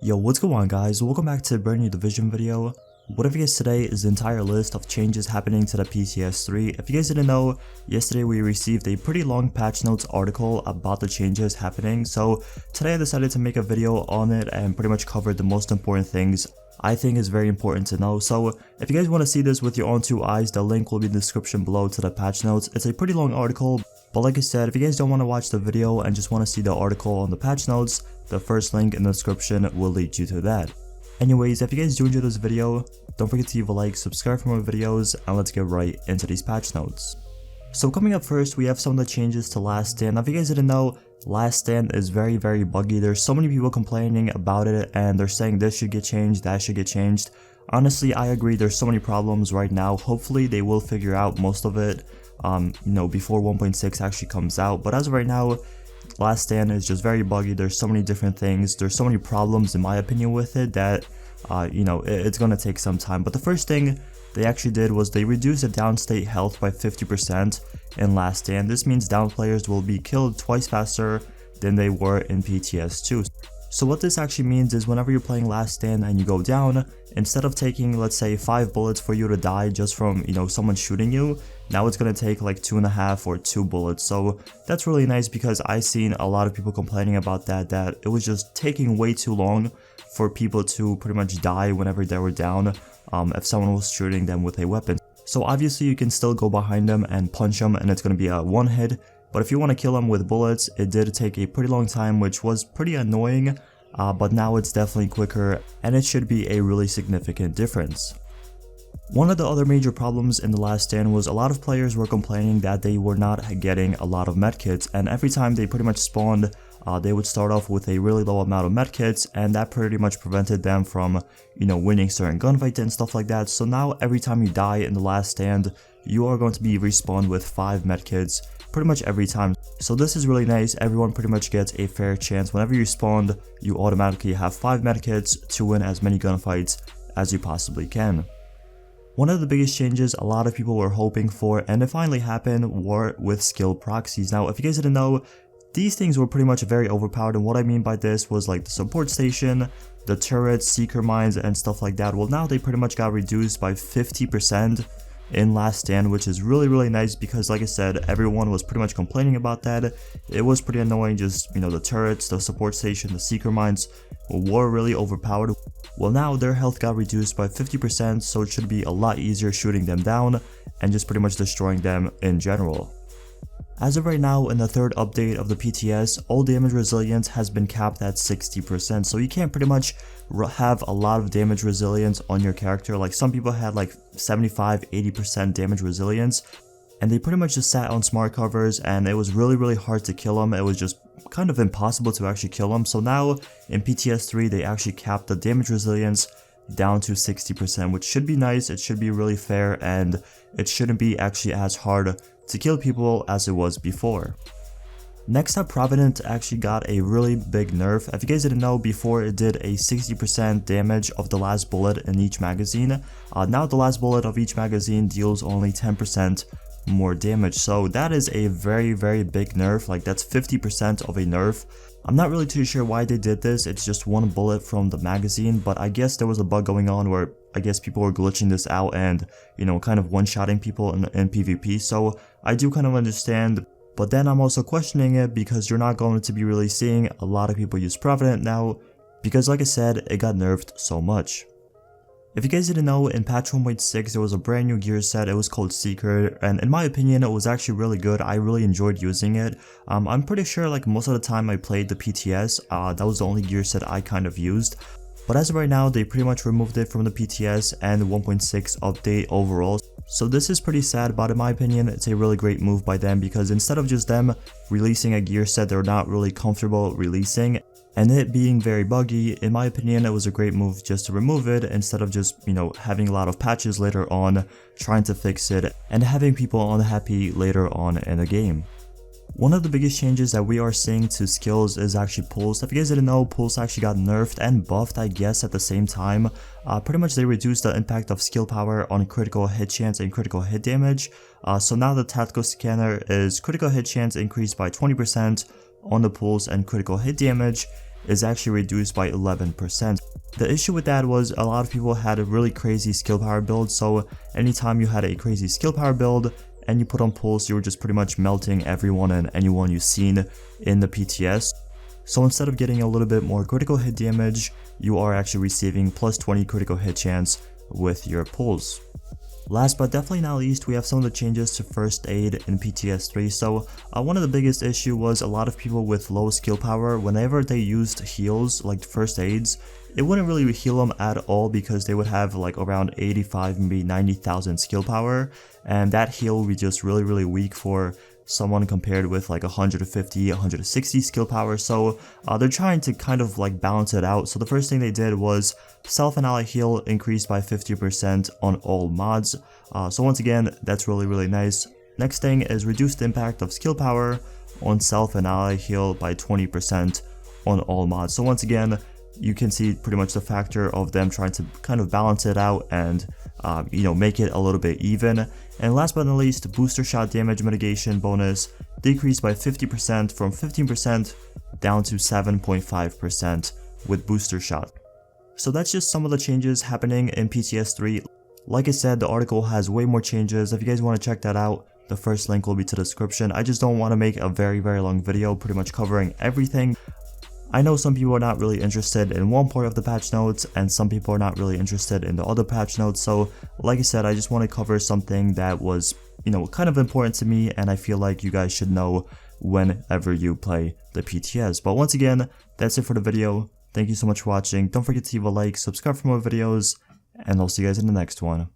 Yo, what's going on guys? Welcome back to a brand new Division video. What if you guys today is the entire list of changes happening to the PTS 3. If you guys didn't know, yesterday we received a pretty long patch notes article about the changes happening. So today I decided to make a video on it and pretty much cover the most important things I think is very important to know. So if you guys want to see this with your own two eyes, the link will be in the description below to the patch notes. It's a pretty long article, but like I said, if you guys don't want to watch the video and just want to see the article on the patch notes, the first link in the description will lead you to that. Anyways, if you guys do enjoy this video, don't forget to leave a like, subscribe for more videos, and let's get right into these patch notes. So coming up first, we have some of the changes to Last Stand. Now if you guys didn't know, Last Stand is very buggy. There's so many people complaining about it and they're saying this should get changed, that should get changed. Honestly, I agree, there's so many problems right now. Hopefully they will figure out most of it before 1.6 actually comes out. But as of right now, Last Stand is just very buggy. There's so many different things, there's so many problems in my opinion with it that it's gonna take some time. But the first thing they actually did was they reduced the downstate health by 50% in Last Stand. This means down players will be killed twice faster than they were in PTS 2. So what this actually means is whenever you're playing Last Stand and you go down, instead of taking, let's say, 5 bullets for you to die just from someone shooting you, now it's gonna take like 2.5 or 2 bullets. So that's really nice because I've seen a lot of people complaining about that it was just taking way too long for people to pretty much die whenever they were down if someone was shooting them with a weapon. So obviously you can still go behind them and punch them and it's gonna be a one hit. But if you want to kill them with bullets, it did take a pretty long time, which was pretty annoying, but now it's definitely quicker and it should be a really significant difference. One of the other major problems in the Last Stand was a lot of players were complaining that they were not getting a lot of medkits, and every time they pretty much spawned, they would start off with a really low amount of medkits, and that pretty much prevented them from winning certain gunfights and stuff like that. So now every time you die in the Last Stand, you are going to be respawned with 5 medkits pretty much every time. So this is really nice. Everyone pretty much gets a fair chance. Whenever you spawned, you automatically have 5 medkits to win as many gunfights as you possibly can. One of the biggest changes a lot of people were hoping for, and it finally happened, were with skill proxies. Now if you guys didn't know, these things were pretty much very overpowered, and what I mean by this was like the support station, the turrets, seeker mines, and stuff like that. Well, now they pretty much got reduced by 50% in Last Stand, which is really nice because like I said, everyone was pretty much complaining about that. It was pretty annoying, just the turrets, the support station, the seeker mines were really overpowered. Well, now their health got reduced by 50%, so it should be a lot easier shooting them down and just pretty much destroying them in general. As of right now, in the third update of the PTS, all damage resilience has been capped at 60%, so you can't pretty much have a lot of damage resilience on your character. Like some people had like 75-80% damage resilience, and they pretty much just sat on smart covers, and it was really hard to kill them. It was just kind of impossible to actually kill them. So now in PTS 3, they actually capped the damage resilience down to 60%, which should be nice. It should be really fair, and it shouldn't be actually as hard to kill people as it was before. Next up, Provident actually got a really big nerf. If you guys didn't know, before it did a 60% damage of the last bullet in each magazine. Now the last bullet of each magazine deals only 10% more damage. So that is a very big nerf. Like that's 50% of a nerf. I'm not really too sure why they did this. It's just one bullet from the magazine, but I guess there was a bug going on where I guess people were glitching this out and kind of one-shotting people in PvP. So I do kind of understand, but then I'm also questioning it because you're not going to be really seeing a lot of people use Provident now because like I said, it got nerfed so much. If you guys didn't know, in patch 1.6 there was a brand new gear set. It was called Seeker, and in my opinion it was actually really good. I really enjoyed using it. I'm pretty sure like most of the time I played the PTS, that was the only gear set I kind of used. But as of right now, they pretty much removed it from the PTS and the 1.6 update overall. So this is pretty sad, but in my opinion, it's a really great move by them because instead of just them releasing a gear set they're not really comfortable releasing, and it being very buggy, in my opinion, it was a great move just to remove it instead of just, having a lot of patches later on, trying to fix it, and having people unhappy later on in the game. One of the biggest changes that we are seeing to skills is actually pulse. If you guys didn't know, pulse actually got nerfed and buffed, I guess, at the same time. Pretty much they reduced the impact of skill power on critical hit chance and critical hit damage. So now the tactical scanner is critical hit chance increased by 20% on the pulse and critical hit damage is actually reduced by 11%. The issue with that was a lot of people had a really crazy skill power build, so anytime you had a crazy skill power build and you put on pulse, you were just pretty much melting everyone and anyone you've seen in the PTS. So instead of getting a little bit more critical hit damage, you are actually receiving plus 20 critical hit chance with your pulls. Last but definitely not least, we have some of the changes to first aid in PTS 3. So one of the biggest issue was a lot of people with low skill power, whenever they used heals like first aids, it wouldn't really heal them at all because they would have like around 85, maybe 90,000 skill power, and that heal would be just really weak for someone compared with like 150, 160 skill power. So they're trying to kind of like balance it out. So the first thing they did was self and ally heal increased by 50% on all mods. So once again, that's really nice. Next thing is reduced impact of skill power on self and ally heal by 20% on all mods. So once again, you can see pretty much the factor of them trying to kind of balance it out and make it a little bit even. And last but not least, booster shot damage mitigation bonus decreased by 50% from 15% down to 7.5% with booster shot. So that's just some of the changes happening in PTS 3. Like I said, the article has way more changes. If you guys want to check that out, the first link will be to the description. I just don't want to make a very long video pretty much covering everything. I know some people are not really interested in one part of the patch notes and some people are not really interested in the other patch notes. So like I said, I just want to cover something that was, kind of important to me and I feel like you guys should know whenever you play the PTS. But once again, that's it for the video. Thank you so much for watching. Don't forget to leave a like, subscribe for more videos, and I'll see you guys in the next one.